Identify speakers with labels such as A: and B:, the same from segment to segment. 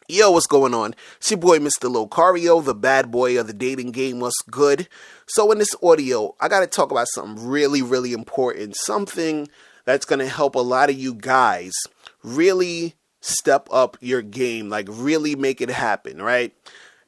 A: Yo, what's going on? It's your boy, Mr. Locario, the bad boy of the dating game. What's good? So, in this audio, I got to talk about something really, really important. Something that's going to help a lot of you guys really step up your game, like really make it happen, right?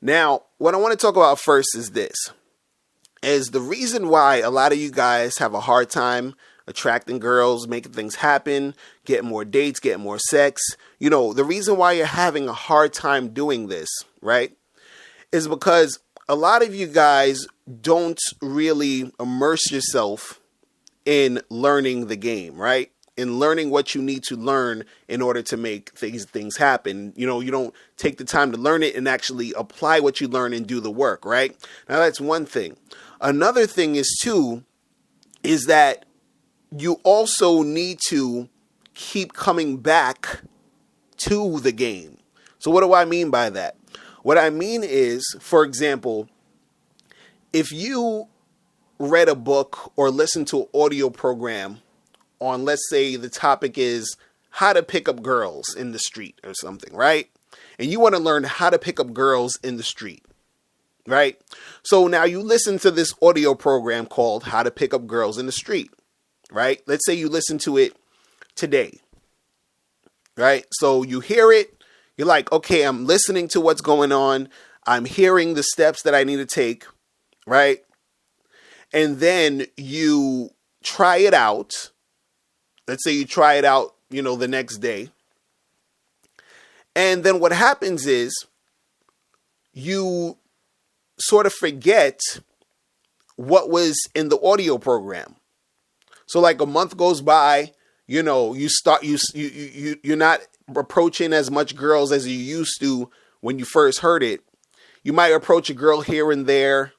A: Now, what I want to talk about first is this. Is the reason why a lot of you guys have a hard time attracting girls, making things happen, getting more dates, getting more sex. You know, the reason why you're having a hard time doing this, right, is because a lot of you guys don't really immerse yourself in learning the game, right? In learning what you need to learn in order to make things happen. You know, you don't take the time to learn it and actually apply what you learn and do the work, right? Now, that's one thing. Another thing is that you also need to keep coming back to the game. So what do I mean by that? What I mean is, for example, if you read a book or listened to an audio program on, let's say the topic is how to pick up girls in the street or something, right? And you want to learn how to pick up girls in the street, right? So now you listen to this audio program called How to Pick Up Girls in the Street. Right? Let's say you listen to it today, right? So you hear it, you're like, okay, I'm listening to what's going on. I'm hearing the steps that I need to take, right? And then you try it out. Let's say you try it out, the next day. And then what happens is you sort of forget what was in the audio program. So like a month goes by, you're not approaching as much girls as you used to when you first heard it. You might approach a girl here and there,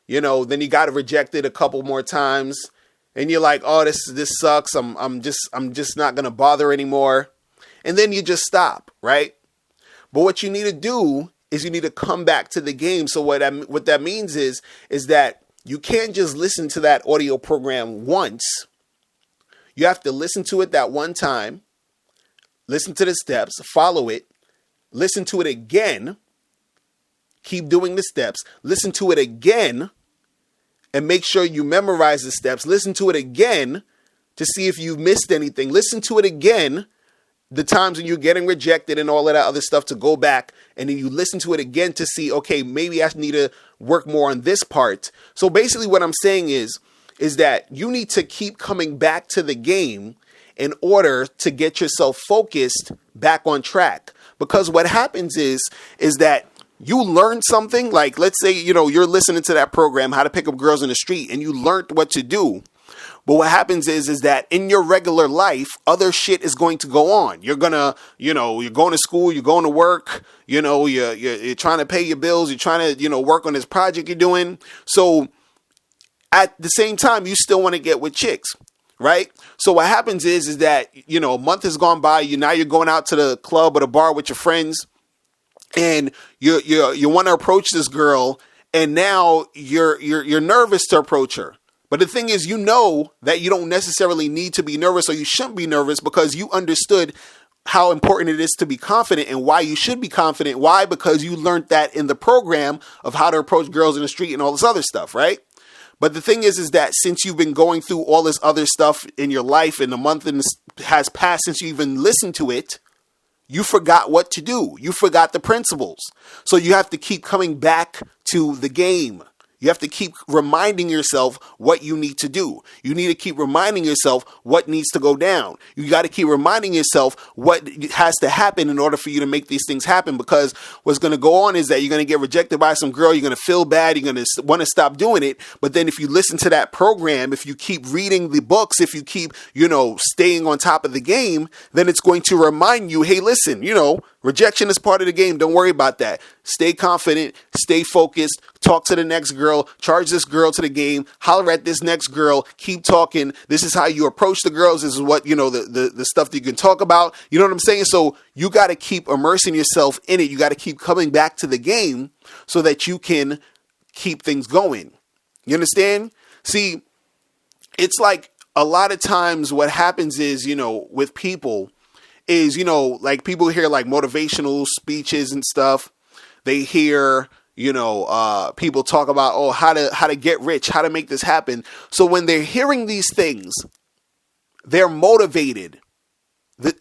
A: then you got rejected a couple more times and you're like, oh, this sucks. I'm just not going to bother anymore. And then you just stop, right? But what you need to do is you need to come back to the game. So what that means is that you can't just listen to that audio program once. You have to listen to it that one time, listen to the steps, follow it, listen to it again, keep doing the steps, listen to it again, and make sure you memorize the steps. Listen to it again to see if you missed anything. Listen to it again, the times when you're getting rejected and all of that other stuff, to go back and then you listen to it again to see, okay, maybe I need to work more on this part. So basically what I'm saying is that you need to keep coming back to the game in order to get yourself focused back on track. Because what happens is that you learn something, like let's say, you're listening to that program, How to Pick Up Girls in the Street, and you learned what to do. But what happens is that in your regular life, other shit is going to go on. You're gonna, you're going to school, you're going to work, you're trying to pay your bills, you're trying to, work on this project you're doing. So at the same time, you still want to get with chicks, right? So what happens is that, a month has gone by, now you're going out to the club or the bar with your friends, and you want to approach this girl, and now you're nervous to approach her. But the thing is, that you don't necessarily need to be nervous, or you shouldn't be nervous, because you understood how important it is to be confident and why you should be confident. Why? Because you learned that in the program of how to approach girls in the street and all this other stuff, right? But the thing is that since you've been going through all this other stuff in your life, and a month has passed since you even listened to it, you forgot what to do. You forgot the principles. So you have to keep coming back to the game. You have to keep reminding yourself what you need to do. You need to keep reminding yourself what needs to go down. You got to keep reminding yourself what has to happen in order for you to make these things happen, because what's going to go on is that you're going to get rejected by some girl. You're going to feel bad. You're going to want to stop doing it. But then if you listen to that program, if you keep reading the books, if you keep, staying on top of the game, then it's going to remind you, hey, listen, rejection is part of the game. Don't worry about that. Stay confident, stay focused, talk to the next girl, charge this girl to the game, holler at this next girl, keep talking. This is how you approach the girls. This is what, the stuff that you can talk about. You know what I'm saying? So you got to keep immersing yourself in it. You got to keep coming back to the game so that you can keep things going. You understand? See, it's like a lot of times what happens is, with people is, like people hear like motivational speeches and stuff. They hear, people talk about, how to get rich, how to make this happen. So when they're hearing these things, they're motivated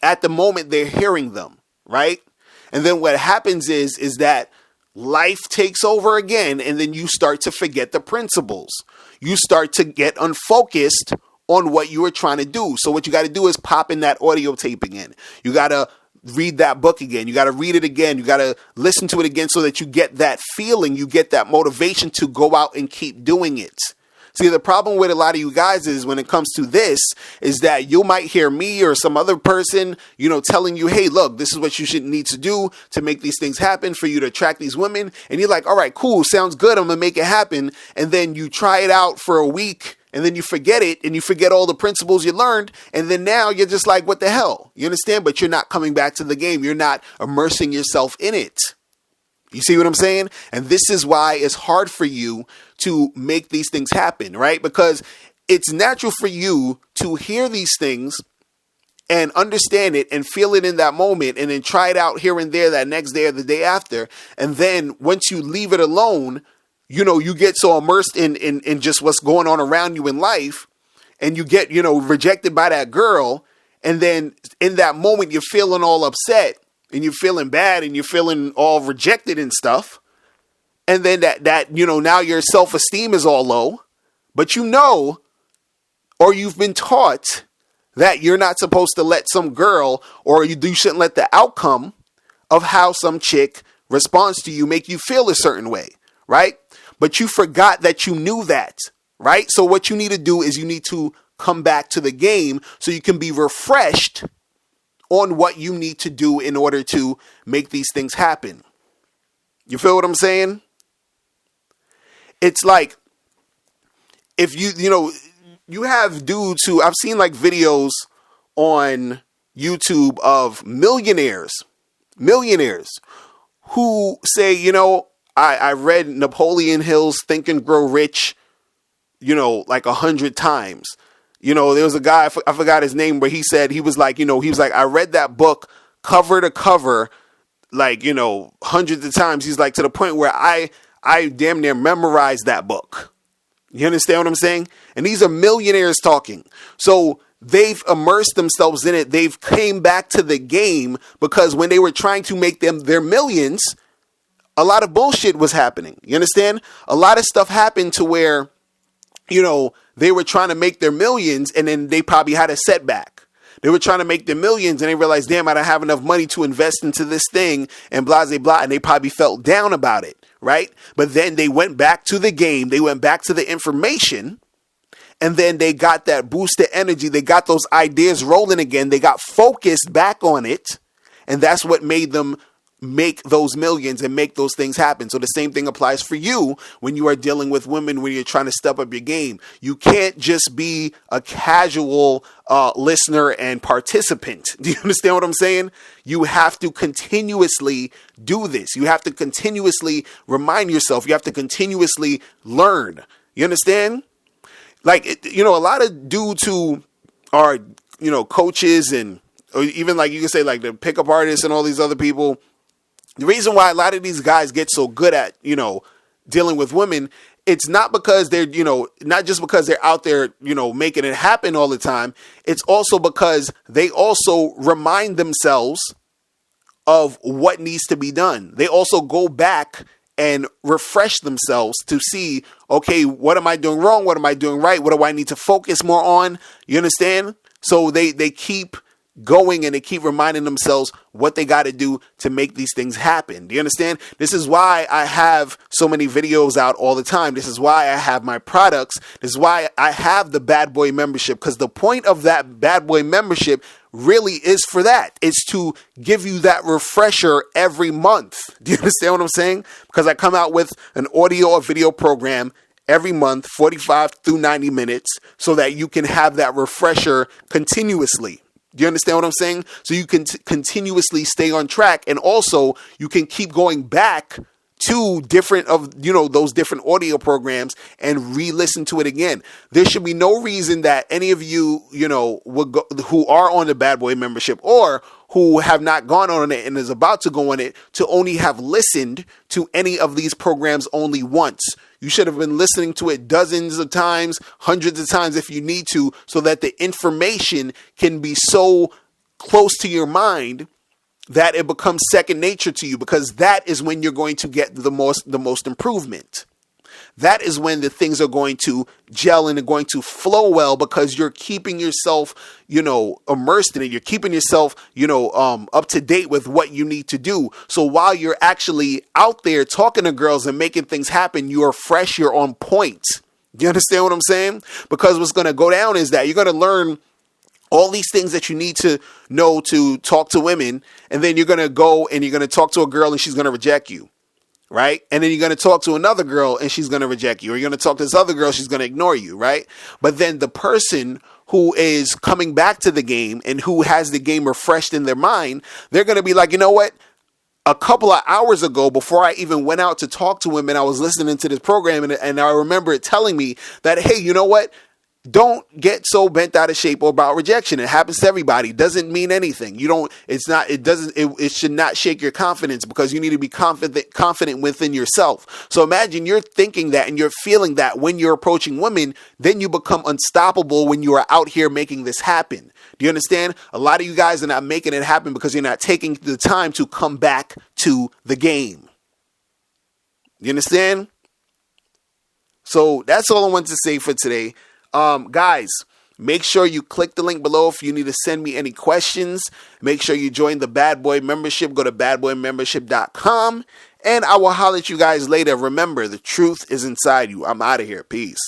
A: at the moment they're hearing them, right? And then what happens is that life takes over again, and then you start to forget the principles. You start to get unfocused on what you were trying to do. So what you got to do is pop in that audio tape again. You got to read that book again. You got to read it again. You got to listen to it again so that you get that feeling, you get that motivation to go out and keep doing it. See, the problem with a lot of you guys is when it comes to this is that you might hear me or some other person, telling you, hey, look, this is what you should need to do to make these things happen for you to attract these women. And you're like, all right, cool. Sounds good. I'm going to make it happen. And then you try it out for a week and then you forget it and you forget all the principles you learned. And then now you're just like, what the hell? You understand? But you're not coming back to the game. You're not immersing yourself in it. You see what I'm saying? And this is why it's hard for you to make these things happen, right? Because it's natural for you to hear these things and understand it and feel it in that moment and then try it out here and there that next day or the day after. And then once you leave it alone, you get so immersed in just what's going on around you in life and you get, rejected by that girl. And then in that moment, you're feeling all upset and you're feeling bad and you're feeling all rejected and stuff. And then that now your self-esteem is all low, but or you've been taught that you're not supposed to let some girl, or you shouldn't let the outcome of how some chick responds to you make you feel a certain way, right? But you forgot that you knew that, right? So what you need to do is you need to come back to the game so you can be refreshed on what you need to do in order to make these things happen. You feel what I'm saying? It's like if you have dudes who I've seen like videos on YouTube of millionaires who say, I read Napoleon Hill's Think and Grow Rich, like 100 times. There was a guy, I forgot his name, but he was like, I read that book cover to cover, like, hundreds of times. He's like, to the point where I damn near memorized that book. You understand what I'm saying? And these are millionaires talking. So they've immersed themselves in it. They've came back to the game because when they were trying to make their millions, a lot of bullshit was happening. You understand? A lot of stuff happened to where, they were trying to make their millions and then they probably had a setback. They were trying to make their millions and they realized, damn, I don't have enough money to invest into this thing and blah, blah, blah. And they probably felt down about it, right? But then they went back to the game. They went back to the information and then they got that boost of energy. They got those ideas rolling again. They got focused back on it. And that's what made them make those millions and make those things happen. So the same thing applies for you when you are dealing with women, when you're trying to step up your game. You can't just be a casual listener and participant. Do you understand what I'm saying? You have to continuously do this. You have to continuously remind yourself. You have to continuously learn. You understand? Like, a lot of dudes who are, coaches and or even like you can say like the pickup artists and all these other people. The reason why a lot of these guys get so good at, dealing with women, it's not because they're, not just because they're out there, making it happen all the time. It's also because they also remind themselves of what needs to be done. They also go back and refresh themselves to see, okay, what am I doing wrong? What am I doing right? What do I need to focus more on? You understand? So they keep going and they keep reminding themselves what they got to do to make these things happen. Do you understand? This is why I have so many videos out all the time. This is why I have my products. This is why I have the Bad Boy membership, because the point of that Bad Boy membership really is for that. It's to give you that refresher every month. Do you understand what I'm saying? Because I come out with an audio or video program every month, 45 through 90 minutes, so that you can have that refresher continuously. Do you understand what I'm saying? So you can continuously stay on track, and also you can keep going back to different of, those different audio programs and re-listen to it again. There should be no reason that any of you, would go, who are on the Bad Boy membership or who have not gone on it and is about to go on it to only have listened to any of these programs only once. You should have been listening to it dozens of times, hundreds of times if you need to, so that the information can be so close to your mind that it becomes second nature to you, because that is when you're going to get the most improvement. That is when the things are going to gel and are going to flow well, because you're keeping yourself, immersed in it. You're keeping yourself, up to date with what you need to do. So while you're actually out there talking to girls and making things happen, you are fresh, you're on point. Do you understand what I'm saying? Because what's going to go down is that you're going to learn all these things that you need to know to talk to women, and then you're going to go and you're going to talk to a girl and she's going to reject you. Right? And then you're going to talk to another girl and she's going to reject you. Or you're going to talk to this other girl, she's going to ignore you. Right? But then the person who is coming back to the game and who has the game refreshed in their mind, they're going to be like, you know what? A couple of hours ago, before I even went out to talk to women, I was listening to this program and I remember it telling me that, hey, you know what? Don't get so bent out of shape about rejection. It happens to everybody. It doesn't mean anything. It should not shake your confidence, because you need to be confident within yourself. So imagine you're thinking that and you're feeling that when you're approaching women, then you become unstoppable when you are out here making this happen. Do you understand? A lot of you guys are not making it happen because you're not taking the time to come back to the game. You understand? So that's all I wanted to say for today. Guys, make sure you click the link below if you need to send me any questions. Make sure you join the Bad Boy membership. Go to badboymembership.com, and I will holler at you guys later. Remember, the truth is inside you. I'm out of here. Peace.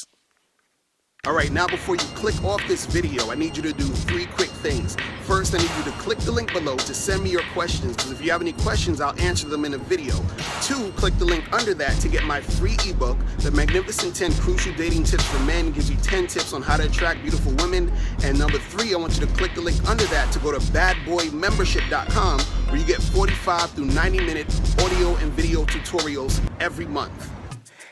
A: All right, now before you click off this video, I need you to do 3 quick things. First, I need you to click the link below to send me your questions, because if you have any questions, I'll answer them in a video. 2, click the link under that to get my free ebook, The Magnificent 10 Crucial Dating Tips for Men. It gives you 10 tips on how to attract beautiful women. And number 3, I want you to click the link under that to go to badboymembership.com, where you get 45 through 90-minute audio and video tutorials every month.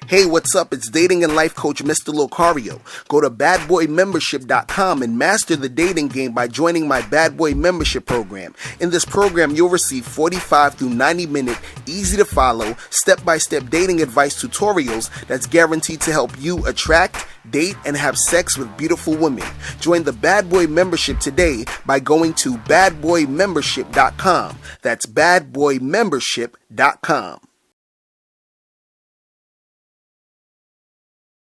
A: Hey, what's up? It's dating and life coach Mr. Locario. Go to badboymembership.com and master the dating game by joining my Bad Boy membership program. In this program, you'll receive 45 through 90-minute, easy-to-follow, step-by-step dating advice tutorials that's guaranteed to help you attract, date, and have sex with beautiful women. Join the Bad Boy membership today by going to badboymembership.com. That's badboymembership.com.